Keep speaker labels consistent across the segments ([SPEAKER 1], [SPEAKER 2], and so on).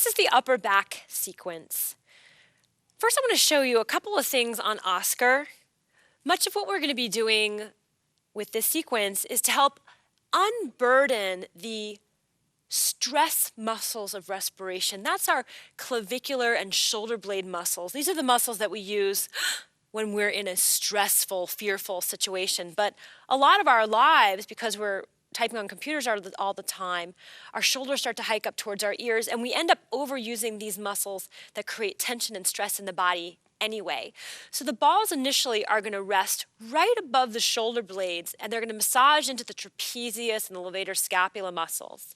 [SPEAKER 1] This is the upper back sequence. First, I want to show you a couple of things on Oscar. Much of what we're going to be doing with this sequence is to help unburden the stress muscles of respiration. That's our clavicular and shoulder blade muscles. These are the muscles that we use when we're in a stressful, fearful situation. But a lot of our lives, because we're typing on computers all the time, our shoulders start to hike up towards our ears, and we end up overusing these muscles that create tension and stress in the body anyway. So the balls initially are going to rest right above the shoulder blades, and they're going to massage into the trapezius and the levator scapula muscles.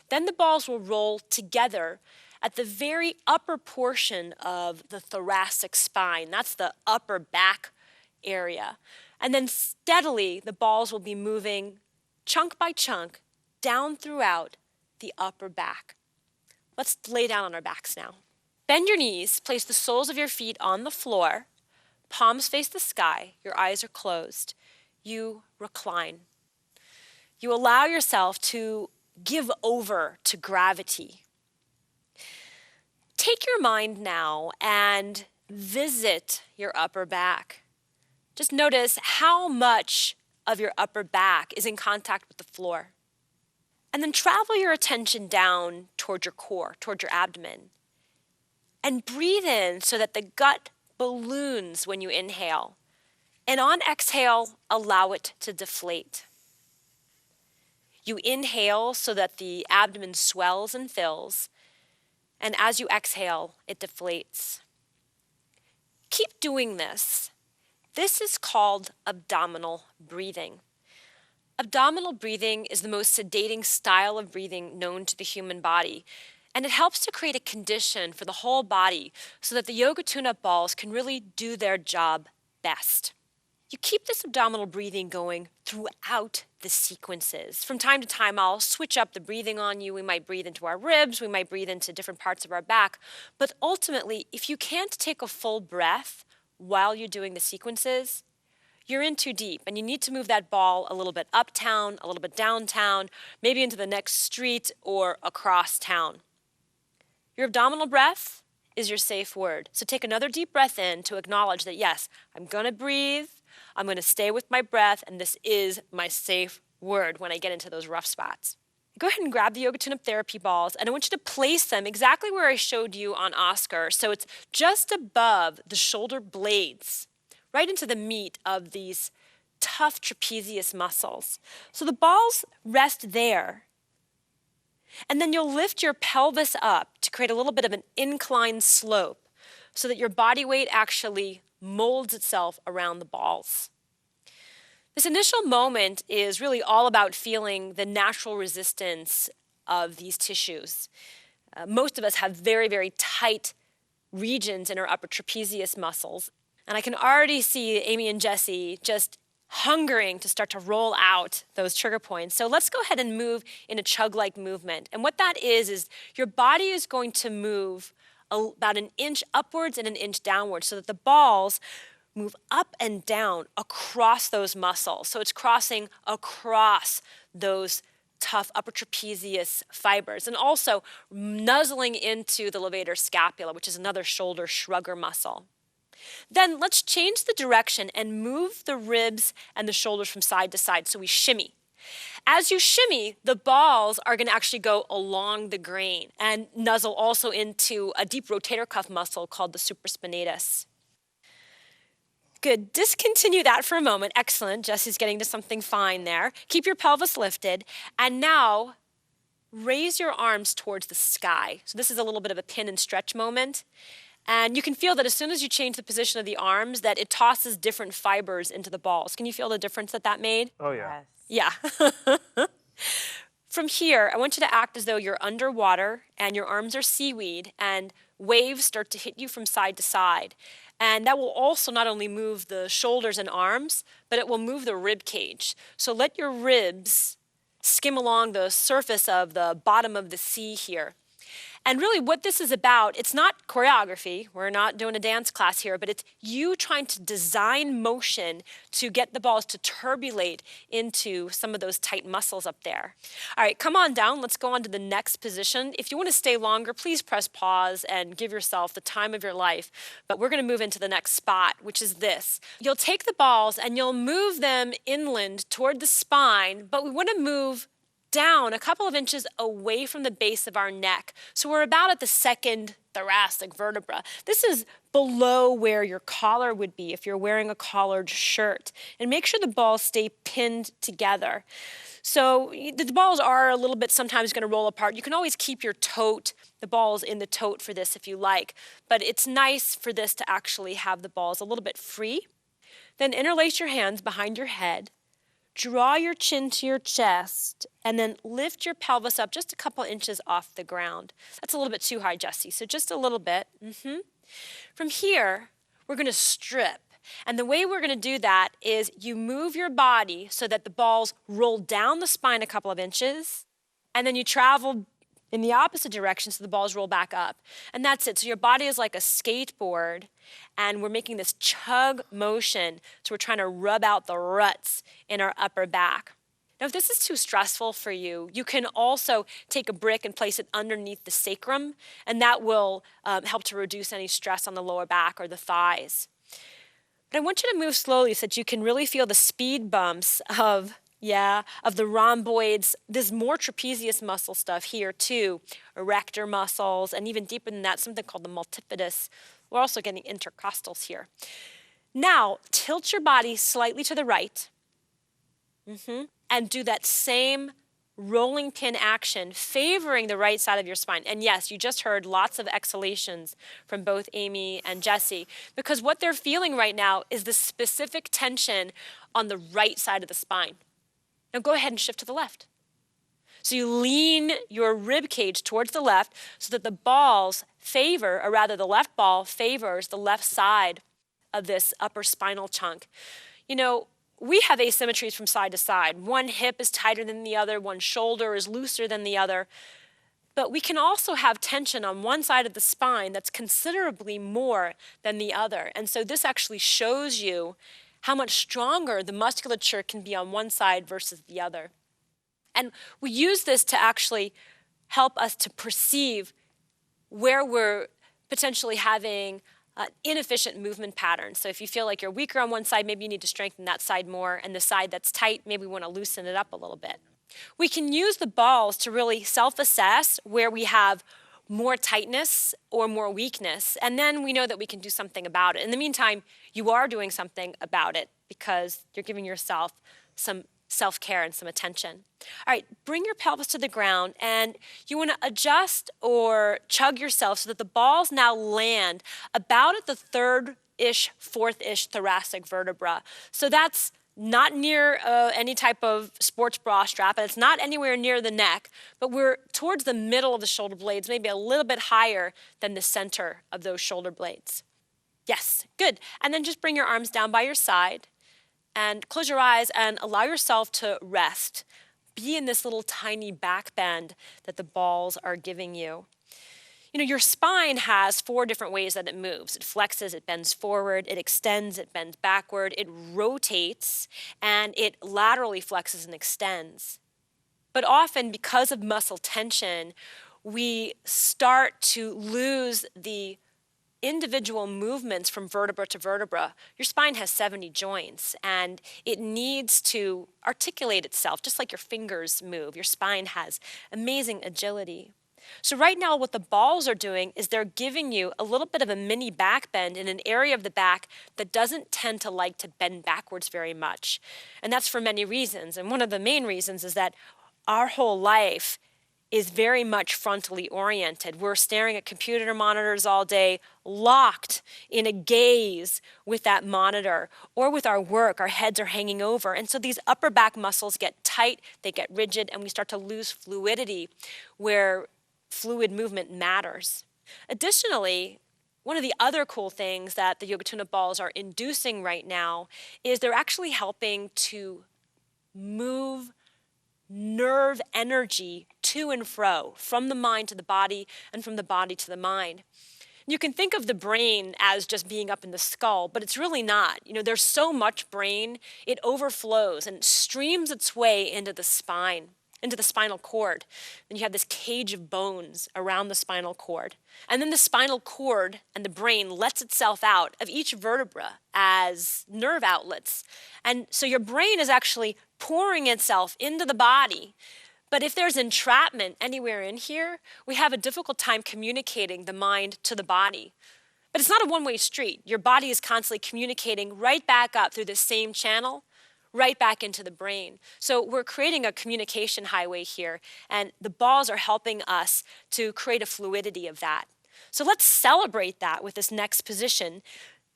[SPEAKER 1] Then the balls will roll together at the very upper portion of the thoracic spine. That's the upper back area. And then steadily, the balls will be moving chunk by chunk down throughout the upper back. Let's lay down on our backs now. Bend your knees, place the soles of your feet on the floor, palms face the sky, your eyes are closed. You recline. You allow yourself to give over to gravity. Take your mind now and visit your upper back. Just notice how much of your upper back is in contact with the floor. And then travel your attention down toward your core, toward your abdomen. And breathe in so that the gut balloons when you inhale. And on exhale, allow it to deflate. You inhale so that the abdomen swells and fills, and as you exhale, it deflates. Keep doing this. This is called abdominal breathing. Abdominal breathing is the most sedating style of breathing known to the human body, and it helps to create a condition for the whole body so that the yoga tune-up balls can really do their job best. You keep this abdominal breathing going throughout the sequences. From time to time, I'll switch up the breathing on you. We might breathe into our ribs, we might breathe into different parts of our back. But ultimately, if you can't take a full breath while you're doing the sequences, you're in too deep, and you need to move that ball a little bit uptown, a little bit downtown, maybe into the next street or across town. Your abdominal breath is your safe word. So take another deep breath in to acknowledge that, yes, I'm going to breathe, I'm going to stay with my breath, and this is my safe word when I get into those rough spots. Go ahead and grab the Yoga Tune-Up Therapy balls, and I want you to place them exactly where I showed you on Oscar. So it's just above the shoulder blades, right into the meat of these tough trapezius muscles. So the balls rest there. And then you'll lift your pelvis up to create a little bit of an inclined slope so that your body weight actually molds itself around the balls. This initial moment is really all about feeling the natural resistance of these tissues. Most of us have very, very tight regions in our upper trapezius muscles. And I can already see Amy and Jesse just hungering to start to roll out those trigger points. So let's go ahead and move in a chug-like movement. And what that is your body is going to move about an inch upwards and an inch downwards so that the balls move up and down across those muscles. So it's crossing across those tough upper trapezius fibers and also nuzzling into the levator scapula, which is another shoulder shrugger muscle. Then let's change the direction and move the ribs and the shoulders from side to side so we shimmy. As you shimmy, the balls are going to actually go along the grain and nuzzle also into a deep rotator cuff muscle called the supraspinatus. Good. Discontinue that for a moment. Excellent. Jesse's getting to something fine there. Keep your pelvis lifted. And now raise your arms towards the sky. So this is a little bit of a pin and stretch moment. And you can feel that as soon as you change the position of the arms, that it tosses different fibers into the balls. Can you feel the difference that that made?
[SPEAKER 2] Oh, yeah.
[SPEAKER 1] Yeah. From here, I want you to act as though you're underwater and your arms are seaweed and waves start to hit you from side to side. And that will also not only move the shoulders and arms, but it will move the rib cage. So let your ribs skim along the surface of the bottom of the sea here. And really what this is about, it's not choreography. We're not doing a dance class here, but it's you trying to design motion to get the balls to turbulate into some of those tight muscles up there. All right, come on down. Let's go on to the next position. If you want to stay longer, please press pause and give yourself the time of your life. But we're going to move into the next spot, which is this. You'll take the balls and you'll move them inland toward the spine, but we want to move down a couple of inches away from the base of our neck. So we're about at the second thoracic vertebra. This is below where your collar would be if you're wearing a collared shirt. And make sure the balls stay pinned together. So the balls are a little bit sometimes going to roll apart. You can always keep your tote, the balls in the tote for this if you like. But it's nice for this to actually have the balls a little bit free. Then interlace your hands behind your head. Draw your chin to your chest, and then lift your pelvis up just a couple inches off the ground. That's a little bit too high, Jessie, so just a little bit. From here, we're going to strip. And the way we're going to do that is you move your body so that the balls roll down the spine a couple of inches, and then you travel in the opposite direction so the balls roll back up. And that's it. So your body is like a skateboard, and we're making this chug motion. So we're trying to rub out the ruts in our upper back. Now, if this is too stressful for you, you can also take a brick and place it underneath the sacrum, and that will help to reduce any stress on the lower back or the thighs. But I want you to move slowly so that you can really feel the speed bumps of the rhomboids. There's more trapezius muscle stuff here too, erector muscles, and even deeper than that, something called the multifidus. We're also getting intercostals here. Now, tilt your body slightly to the right, and do that same rolling pin action, favoring the right side of your spine. And yes, you just heard lots of exhalations from both Amy and Jessie, because what they're feeling right now is the specific tension on the right side of the spine. Now go ahead and shift to the left. So you lean your rib cage towards the left so that the balls favor, or rather the left ball favors the left side of this upper spinal chunk. You know, we have asymmetries from side to side. One hip is tighter than the other, one shoulder is looser than the other. But we can also have tension on one side of the spine that's considerably more than the other. And so this actually shows you how much stronger the musculature can be on one side versus the other. And we use this to actually help us to perceive where we're potentially having inefficient movement patterns. So if you feel like you're weaker on one side, maybe you need to strengthen that side more, and the side that's tight, maybe we want to loosen it up a little bit. We can use the balls to really self-assess where we have more tightness or more weakness, and then we know that we can do something about it. In the meantime, you are doing something about it because you're giving yourself some self-care and some attention. All right, bring your pelvis to the ground, and you want to adjust or chug yourself so that the balls now land about at the third-ish, fourth-ish thoracic vertebra. So that's not near any type of sports bra strap, and it's not anywhere near the neck, but we're towards the middle of the shoulder blades, maybe a little bit higher than the center of those shoulder blades. Yes, good. And then just bring your arms down by your side and close your eyes and allow yourself to rest. Be in this little tiny back bend that the balls are giving you. You know, your spine has 4 different ways that it moves. It flexes, it bends forward, it extends, it bends backward, it rotates, and it laterally flexes and extends. But often, because of muscle tension, we start to lose the individual movements from vertebra to vertebra. Your spine has 70 joints, and it needs to articulate itself, just like your fingers move. Your spine has amazing agility. So right now what the balls are doing is they're giving you a little bit of a mini back bend in an area of the back that doesn't tend to like to bend backwards very much. And that's for many reasons. And one of the main reasons is that our whole life is very much frontally oriented. We're staring at computer monitors all day, locked in a gaze with that monitor, or with our work, our heads are hanging over. And so these upper back muscles get tight, they get rigid, and we start to lose fluidity where fluid movement matters. Additionally, one of the other cool things that the Yoga Tune-Up balls are inducing right now is they're actually helping to move nerve energy to and fro, from the mind to the body and from the body to the mind. You can think of the brain as just being up in the skull, but it's really not. There's so much brain, it overflows and streams its way into the spine, into the spinal cord. And you have this cage of bones around the spinal cord. And then the spinal cord and the brain lets itself out of each vertebra as nerve outlets. And so your brain is actually pouring itself into the body. But if there's entrapment anywhere in here, we have a difficult time communicating the mind to the body. But it's not a one-way street. Your body is constantly communicating right back up through the same channel, right back into the brain. So we're creating a communication highway here, and the balls are helping us to create a fluidity of that. So let's celebrate that with this next position.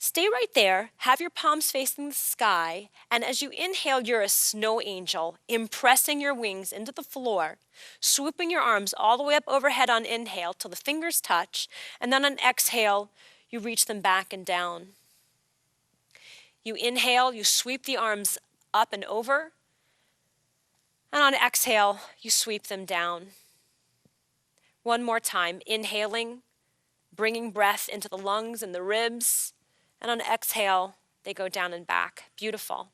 [SPEAKER 1] Stay right there, have your palms facing the sky, and as you inhale, you're a snow angel, impressing your wings into the floor, swooping your arms all the way up overhead on inhale till the fingers touch, and then on exhale, you reach them back and down. You inhale, you sweep the arms up and over, and on exhale, you sweep them down. One more time, inhaling, bringing breath into the lungs and the ribs, and on exhale, they go down and back. Beautiful.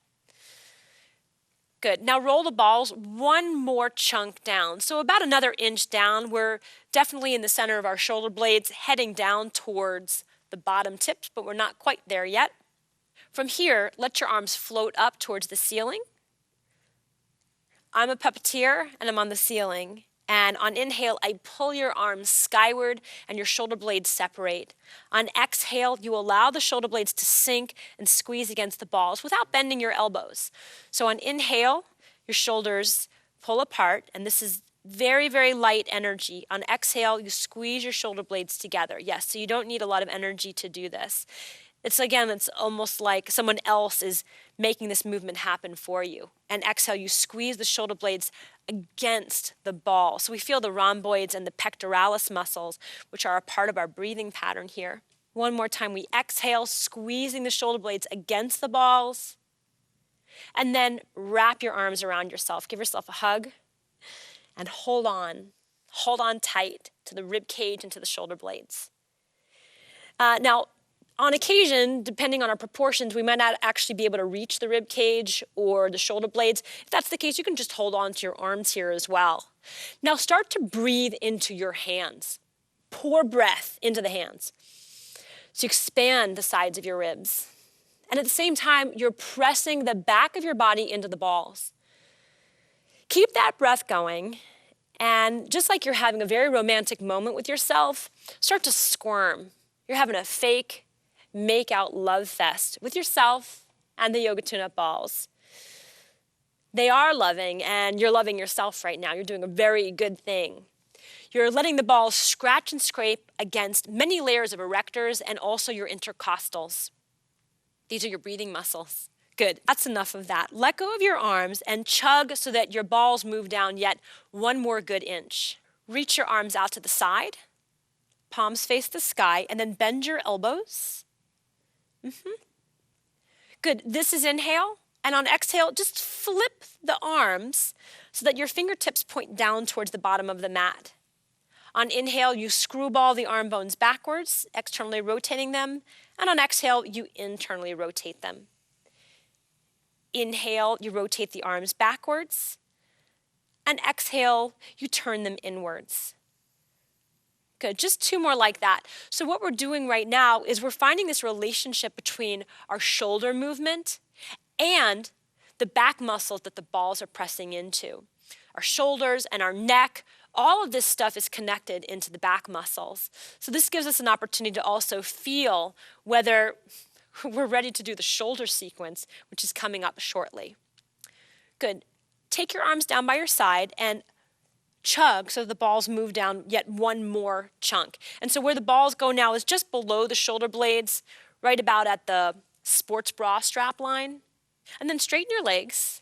[SPEAKER 1] Good. Now roll the balls one more chunk down. So about another inch down. We're definitely in the center of our shoulder blades, heading down towards the bottom tips, but we're not quite there yet. From here, let your arms float up towards the ceiling. I'm a puppeteer, and I'm on the ceiling. And on inhale, I pull your arms skyward and your shoulder blades separate. On exhale, you allow the shoulder blades to sink and squeeze against the balls without bending your elbows. So on inhale, your shoulders pull apart, and this is very, very light energy. On exhale, you squeeze your shoulder blades together. Yes, so you don't need a lot of energy to do this. It's almost like someone else is making this movement happen for you. And exhale, you squeeze the shoulder blades against the ball. So we feel the rhomboids and the pectoralis muscles, which are a part of our breathing pattern here. One more time, we exhale, squeezing the shoulder blades against the balls. And then wrap your arms around yourself. Give yourself a hug and hold on. Hold on tight to the rib cage and to the shoulder blades. Now, on occasion, depending on our proportions, we might not actually be able to reach the rib cage or the shoulder blades. If that's the case, you can just hold on to your arms here as well. Now start to breathe into your hands. Pour breath into the hands. So expand the sides of your ribs. And at the same time, you're pressing the back of your body into the balls. Keep that breath going. And just like you're having a very romantic moment with yourself, start to squirm. You're having a fake make out love fest with yourself and the yoga tune-up balls. They are loving, and you're loving yourself right now. You're doing a very good thing. You're letting the balls scratch and scrape against many layers of erectors and also your intercostals. These are your breathing muscles. Good, that's enough of that. Let go of your arms and chug so that your balls move down yet one more good inch. Reach your arms out to the side, palms face the sky, and then bend your elbows. Good, this is inhale, and on exhale, just flip the arms so that your fingertips point down towards the bottom of the mat. On inhale, you screwball the arm bones backwards, externally rotating them, and on exhale, you internally rotate them. Inhale, you rotate the arms backwards, and exhale, you turn them inwards. Good, just two more like that. So what we're doing right now is we're finding this relationship between our shoulder movement and the back muscles that the balls are pressing into. Our shoulders and our neck, all of this stuff is connected into the back muscles. So this gives us an opportunity to also feel whether we're ready to do the shoulder sequence, which is coming up shortly. Good. Take your arms down by your side and chug so the balls move down yet one more chunk. And so where the balls go now is just below the shoulder blades, right about at the sports bra strap line. And then straighten your legs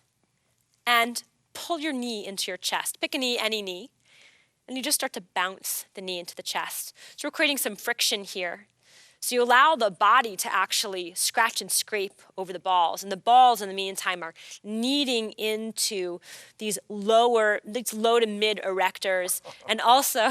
[SPEAKER 1] and pull your knee into your chest. Pick a knee, any knee, and you just start to bounce the knee into the chest. So we're creating some friction here. So you allow the body to actually scratch and scrape over the balls. And the balls, in the meantime, are kneading into these low to mid erectors. And also,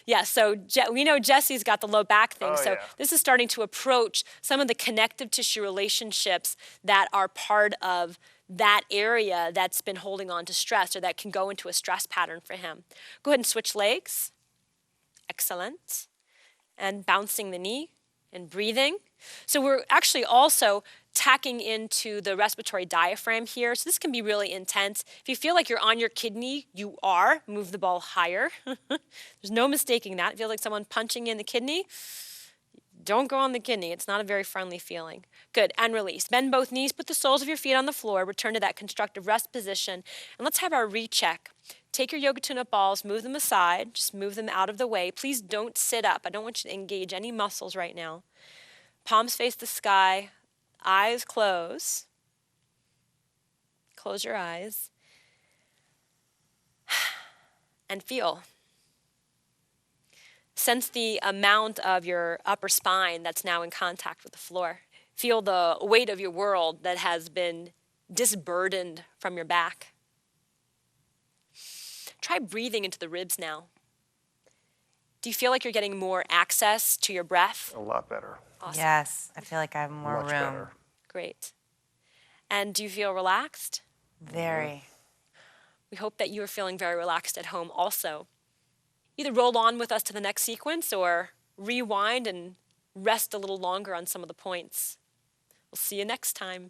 [SPEAKER 1] yeah, so we know Jesse's got the low back thing.
[SPEAKER 2] Oh,
[SPEAKER 1] so
[SPEAKER 2] yeah.
[SPEAKER 1] this is starting to approach some of the connective tissue relationships that are part of that area that's been holding on to stress, or that can go into a stress pattern for him. Go ahead and switch legs. Excellent. And bouncing the knee and breathing. So we're actually also tacking into the respiratory diaphragm here. So this can be really intense. If you feel like you're on your kidney, you are. Move the ball higher. There's no mistaking that. It feels like someone punching in the kidney. Don't go on the kidney. It's not a very friendly feeling. Good. And release. Bend both knees. Put the soles of your feet on the floor. Return to that constructive rest position. And let's have our recheck. Take your yoga tune-up balls, move them aside. Just move them out of the way. Please don't sit up. I don't want you to engage any muscles right now. Palms face the sky. Eyes close. Close your eyes. And feel. Sense the amount of your upper spine that's now in contact with the floor. Feel the weight of your world that has been disburdened from your back. Try breathing into the ribs now. Do you feel like you're getting more access to your breath?
[SPEAKER 2] A lot better.
[SPEAKER 1] Awesome.
[SPEAKER 3] Yes, I feel like I have more
[SPEAKER 2] Much
[SPEAKER 3] room.
[SPEAKER 2] better.
[SPEAKER 1] Great. And do you feel relaxed?
[SPEAKER 3] Very.
[SPEAKER 1] We hope that you are feeling very relaxed at home also. Either roll on with us to the next sequence or rewind and rest a little longer on some of the points. We'll see you next time.